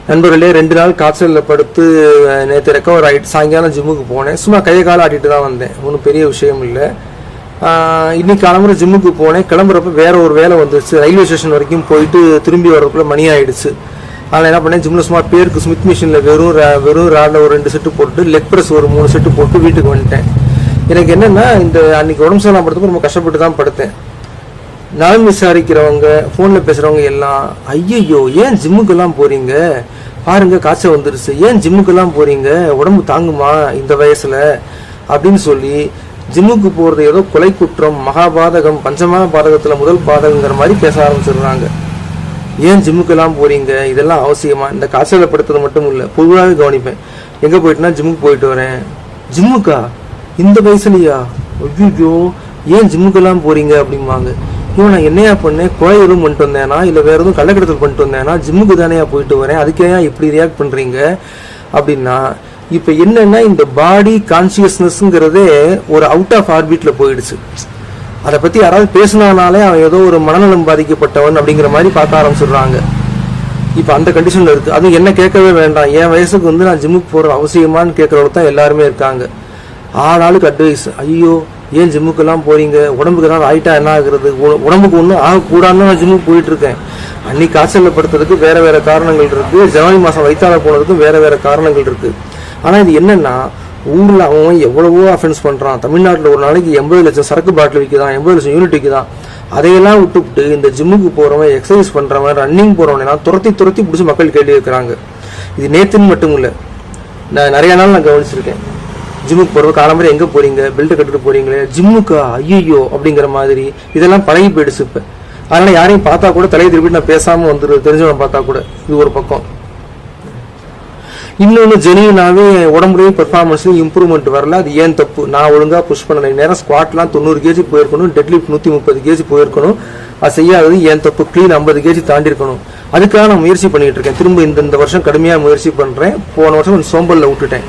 நண்பர்களே 2 நாள் காய்ச்சலில் படுத்து நேற்று ரெக்கவர் ஆகிட்டு சாயங்காலம் ஜிம்முக்கு போனேன். சும்மா கையை காலை ஆட்டிட்டு தான் வந்தேன், ஒன்றும் பெரிய விஷயம் இல்லை. இன்னைக்கு கிளம்புற ஜிம்முக்கு போனேன். கிளம்புறப்ப வேற ஒரு வேலை வந்துச்சு. ரயில்வே ஸ்டேஷன் வரைக்கும் போயிட்டு திரும்பி வரக்குள்ள மணி ஆயிடுச்சு. அதனால் என்ன பண்ணேன், ஜிம்மில் சும்மா பேருக்கு ஸ்மித் மிஷினில் வெறும் ராடில் ஒரு 2 செட்டு போட்டு லெக் ப்ரெஸ் ஒரு 3 செட்டு போட்டு வீட்டுக்கு வந்துட்டேன். எனக்கு என்னென்னா, இந்த அன்றைக்கி உடம்பு சரியில்லாம படுத்தப்போ ரொம்ப கஷ்டப்பட்டு தான் படுத்தேன். நலம் விசாரிக்கிறவங்க, ஃபோனில் பேசுகிறவங்க எல்லாம், ஐயையோ ஏன் ஜிம்முக்கெல்லாம் போகிறீங்க, பாருங்கள் காய்ச்சல் வந்துருச்சு, ஏன் ஜிம்முக்கெல்லாம் போகிறீங்க, உடம்பு தாங்குமா இந்த வயசில் அப்படின்னு சொல்லி ஜிம்முக்கு போகிறது ஏதோ கொலை குற்றம், மகாபாதகம், பஞ்சமான பாதகத்தில் முதல் பாதகங்கிற மாதிரி பேச ஆரம்பிச்சிடுறாங்க. ஏன் ஜிம்முக்கெல்லாம் போகிறீங்க, இதெல்லாம் அவசியமா? இந்த காய்ச்சலை படுத்துறது மட்டும் இல்லை, பொதுவாகவே கவனிப்பேன். எங்கே போயிட்டுனா ஜிம்முக்கு போயிட்டு வரேன். ஜிம்முக்கா இந்த வயசுலையா, ஐயோ ஏன் ஜிம்முக்கெல்லாம் போகிறீங்க அப்படிம்பாங்க. இவன் நான் என்னையா பண்ணேன், கொலை எதுவும் பண்ணிட்டு வந்தேனா, இல்லை வேறு எதுவும் கள்ளக்கடத்தல் பண்ணிட்டு வந்தேனா, ஜிம்முக்கு தானேயா போயிட்டு வரேன், அதுக்கே இப்படி ரியாக்ட் பண்ணுறீங்க அப்படின்னா, இப்போ என்னன்னா இந்த பாடி கான்சியஸ்னஸ்ங்கிறதே ஒரு அவுட் ஆஃப் ஆர்பிட்டில் போயிடுச்சு. அதை பற்றி யாராவது பேசினாலே அவன் ஏதோ ஒரு மனநலம் பாதிக்கப்பட்டவன் அப்படிங்கிற மாதிரி பார்க்க ஆரம்பிச்சிடுறாங்க. இப்போ அந்த கண்டிஷனில் இருக்குது. அதுவும் என்ன கேட்கவே வேண்டாம், என் வயசுக்கு நான் ஜிம்முக்கு போகிற அவசியமானு கேட்குறவங்க தான் எல்லாருமே இருக்காங்க. ஆளாளுக்கு அட்வைஸ், ஐயோ ஏன் ஜிம்முக்கெல்லாம் போகிறீங்க, உடம்புக்கு ஏதாவது ஆகிட்டா என்ன ஆகுறது, உடம்புக்கு ஒன்றும் ஆகக்கூடாதுன்னு நான் ஜிம்முக்கு போயிட்டுருக்கேன். அன்னைக்கு காய்ச்சலில் படுத்துறதுக்கு வேறு காரணங்கள் இருக்குது, ஜனவரி மாதம் வயிற்றால போனதுக்கும் வேறு காரணங்கள் இருக்குது. ஆனால் இது என்னென்னா, ஊரில் அவன் எவ்வளவோ அஃபென்ஸ் பண்ணுறான். தமிழ்நாட்டில் ஒரு நாளைக்கு 80 லட்சம் சரக்கு பாட்டில் விற்கிறான், 80 லட்சம் யூனிட் விற்கிறான். அதையெல்லாம் விட்டுவிட்டு இந்த ஜிம்முக்கு போகிறவன், எக்ஸசைஸ் பண்ணுறவன், ரன்னிங் போகிறவனெல்லாம் துரத்தி பிடிச்சி மக்கள் கேள்வி வைக்கிறாங்க. இது நேற்றுன்னு மட்டும் இல்லை, நான் நிறைய நாள் நான் கவனிச்சிருக்கேன். ஜிம்முக்கு போகிறவங்க காலம்பரை எங்கே போகிறீங்க, பெல்ட்டை கட்டிட்டு போகிறீங்களே, ஜிம்முக்கா ஐயோ அப்படிங்கிற மாதிரி இதெல்லாம் பழகி போயிடுச்சு இப்போ. அதனால் யாரையும் பார்த்தா கூட தலையை திருப்பிட்டு நான் பேசாமல் வந்துடுது, தெரிஞ்சவனை பார்த்தா கூட. இது ஒரு பக்கம். இன்னொன்று, ஜெனியூனாவே உடம்புலையும் பெர்ஃபார்மன்ஸ்லையும் இம்ப்ரூவ்மெண்ட் வரல. அது ஏன் தப்பு, நான் ஒழுங்காக புஷ் பண்ணலை. நேரம் ஸ்குவாட்லாம் 90 kg போயிருக்கணும், டெட்லிஃப்ட் 130 kg போயிருக்கணும். அது செய்யாதது ஏன் தப்பு. க்ளீன் 50 kg தாண்டி இருக்கணும். அதுக்காக நான் முயற்சி பண்ணிட்டு இருக்கேன். திரும்ப இந்த வருஷம் கடுமையாக முயற்சி பண்ணுறேன். போன வருஷம் கொஞ்சம் சோம்பலில் விட்டுட்டேன்.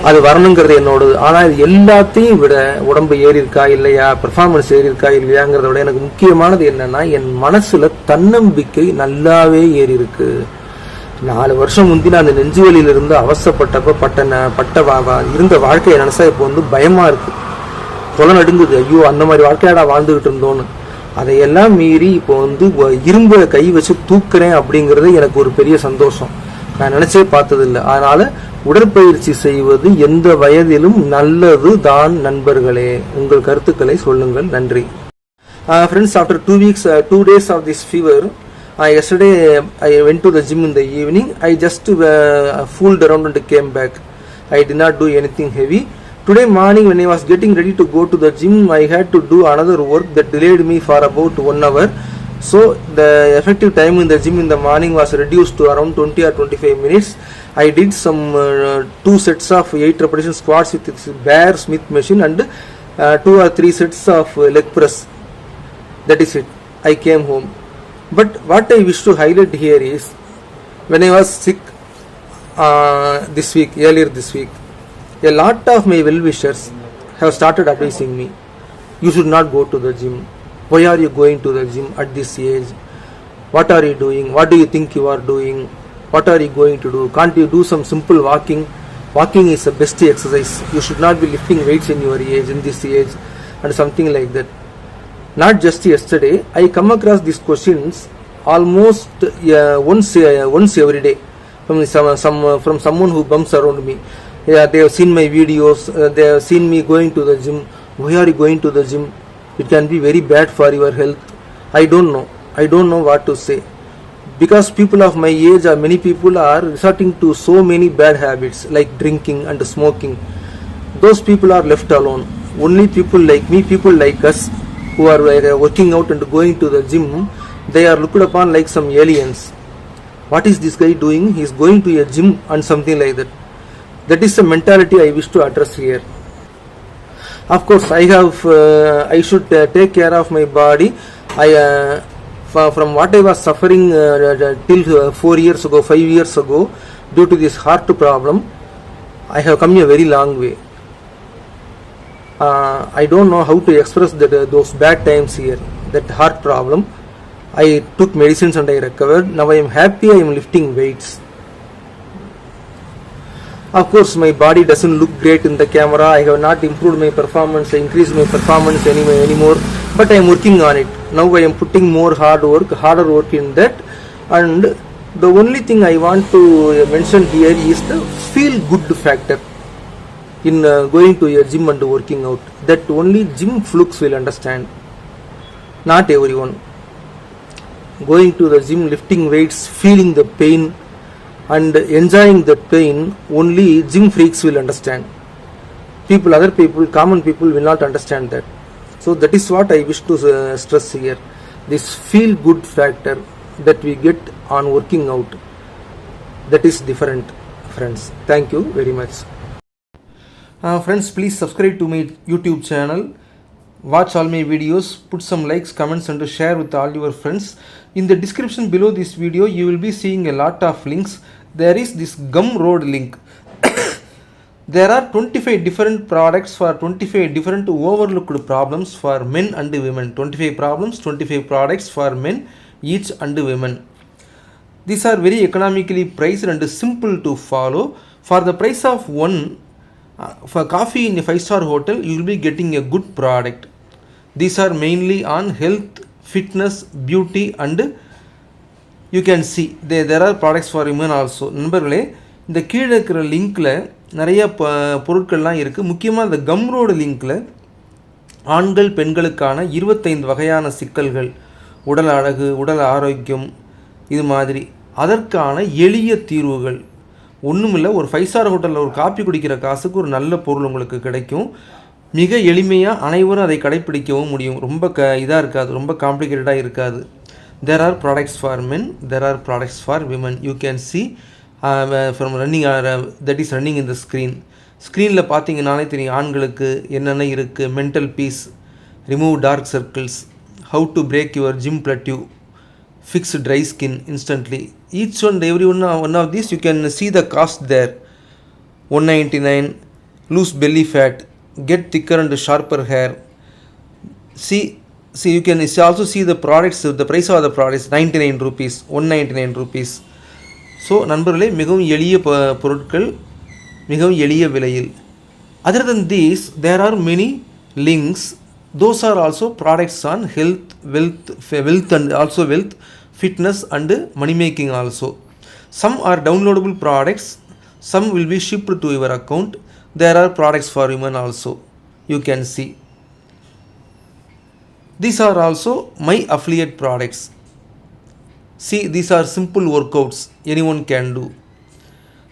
அது வரணுங்கிறது என்னோடது. ஆனால் இது எல்லாத்தையும் விட உடம்பு ஏறி இருக்கா இல்லையா, பெர்ஃபார்மன்ஸ் ஏறி இருக்கா இல்லையாங்கிறத விட எனக்கு முக்கியமானது என்னன்னா, என் மனசுல தன்னம்பிக்கை நல்லாவே ஏறி இருக்கு. 4 வருஷம் முந்தி நான் அந்த நெஞ்சுவலியிலிருந்து அவசப்பட்டப்ப இருந்த வாழ்க்கையை நினைச்சா இப்போ பயமா இருக்கு, தொலை நடுங்குது. ஐயோ அந்த மாதிரி வாழ்க்கையாடா வாழ்ந்துகிட்டு இருந்தோன்னு. அதையெல்லாம் மீறி இப்போ இரும்பை கை வச்சு தூக்குறேன் அப்படிங்கிறது எனக்கு ஒரு பெரிய சந்தோஷம். நான் நினைச்சே பார்த்ததில்லை. அதனால உடற்பயிற்சி செய்வது எந்த வயதிலும் நல்லது தான். நண்பர்களே, உங்கள் கருத்துக்களை சொல்லுங்கள். நன்றி. Friends, after 2 days of this fever, yesterday I went to the gym in the evening. I just fooled around and came back. I did not do anything heavy. Today morning when I was getting ready to go to the gym, I had to do another work that delayed me for about 1 hour. So the effective time in the gym in the morning was reduced to around 20 or 25 minutes. I did some 2 sets of 8 repetition squats with bare Smith machine and 2 or 3 sets of leg press. That is it. I came home. But what I wish to highlight here is, when I was sick earlier this week, a lot of my well-wishers have started advising me, you should not go to the gym. Why are you going to the gym at this age? What are you doing? What do you think you are doing? What are you going to do? Can't you do some simple walking? Walking is the best exercise. You should not be lifting weights in your age, in this age, and something like that. Not just yesterday, I come across these questions almost once every day from someone who bumps around me. Yeah, they have seen my videos, they have seen me going to the gym. Why are you going to the gym? It can be very bad for your health. I don't know what to say, because people of my age, or many people, are resorting to so many bad habits like drinking and smoking. Those people are left alone. Only people like me, people like us, who are working out and going to the gym, they are looked upon like some aliens. What is this guy doing? He is going to a gym and something like that. That is the mentality I wish to address here. Of course, I should take care of my body. From what I was suffering till 4 years ago, 5 years ago, due to this heart problem, I have come a very long way. I don't know how to express those bad times here, that heart problem. I took medicines and I recovered. Now I am happy. I am lifting weights. Of course, my body doesn't look great in the camera. I have not improved my performance, increased my performance anymore. But I am working on it. Now I am putting more harder work in that. And the only thing I want to mention here is the feel good factor in going to a gym and working out. That only gym flukes will understand. Not everyone. Going to the gym, lifting weights, feeling the pain and enjoying that pain, only gym freaks will understand. Other people, common people will not understand that. So that is what I wish to stress here. This feel good factor that we get on working out, that is different, friends. Thank you very much. Friends, please subscribe to my YouTube channel. Watch all my videos, put some likes, comments and share with all your friends. In the description below this video, you will be seeing a lot of links. There is this Gumroad link. There are 25 different products for 25 different overlooked problems for men and women. 25 problems, 25 products for men, each and women. These are very economically priced and simple to follow. For the price of one, for coffee in a 5-star hotel, you will be getting a good product. These are mainly on health, fitness, beauty and you can see there are products for women also. நண்பர்களே, இந்த கீழே இருக்கிற லிங்க்கில் நிறைய பொருட்கள்லாம் இருக்குது. முக்கியமாக இந்த கம்ரோடு லிங்க்கில் ஆண்கள் பெண்களுக்கான 25 வகையான சிக்கல்கள், உடல் அழகு, உடல் ஆரோக்கியம், இது மாதிரி அதற்கான எளிய தீர்வுகள். ஒன்றுமில்லை, ஒரு 5-ஸ்டார் ஹோட்டலில் ஒரு காப்பி குடிக்கிற காசுக்கு ஒரு நல்ல பொருள் உங்களுக்கு கிடைக்கும். மிக எளிமையாக அனைவரும் அதை கடைப்பிடிக்கவும் முடியும். ரொம்ப இதாக இருக்காது, ரொம்ப காம்ப்ளிகேட்டடாக இருக்காது. There are products for men, there are products for women. You can see from running that is running in the screen. ஸ்க்ரீனில் பார்த்தீங்கன்னாலே தெரியும் ஆண்களுக்கு என்னென்ன இருக்குது. Mental peace, remove dark circles, how to break your gym plateau, fix dry skin instantly. Each and every one of these you can see the cost there. 199. Lose belly fat, get thicker and sharper hair. See you can also see the products, the price of the products 99 rupees, 199 rupees. So நண்பர்களே, மிகவும் எளிய பொருட்கள், மிகவும் எளிய விலையில். Other than these, there are many links. Those are also products on health, wealth and also wealth, fitness and money making also. Some are downloadable products, some will be shipped to your account. There are products for women also, you can see. These are also my affiliate products. See, these are simple workouts anyone can do.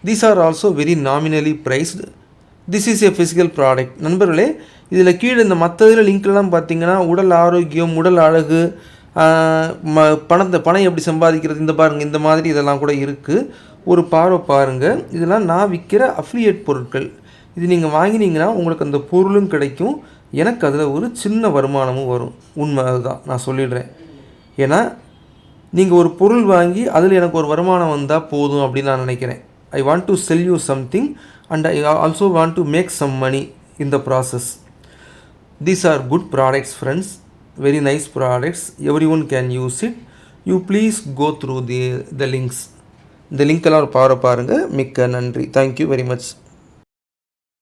These are also very nominally priced. This is a physical product. நண்பர்களே, இதில் கீழே இந்த மற்றதில் லிங்க்லாம் பார்த்தீங்கன்னா உடல் ஆரோக்கியம், உடல் அழகு, பணம் எப்படி சம்பாதிக்கிறது, இந்த பாருங்கள், இந்த மாதிரி இதெல்லாம் கூட இருக்குது. ஒரு பாருங்கள். இதெல்லாம் நான் விற்கிற அஃபிலியேட் பொருட்கள். இது நீங்கள் வாங்கினீங்கன்னா உங்களுக்கு அந்த பொருளும் கிடைக்கும், எனக்கு அதில் ஒரு சின்ன வருமானமும் வரும். உண்மை அதுதான், நான் சொல்லிடுறேன். ஏன்னா நீங்கள் ஒரு பொருள் வாங்கி அதில் எனக்கு ஒரு வருமானம் வந்தால் போதும் அப்படின்னு நான் நினைக்கிறேன். I want to sell you something and I also want to make some money in the process. These are good products, friends. Very nice products. Everyone can use it. You please go through the links. The link எல்லாம் பாருங்க. மிக்க நன்றி. Thank you very much.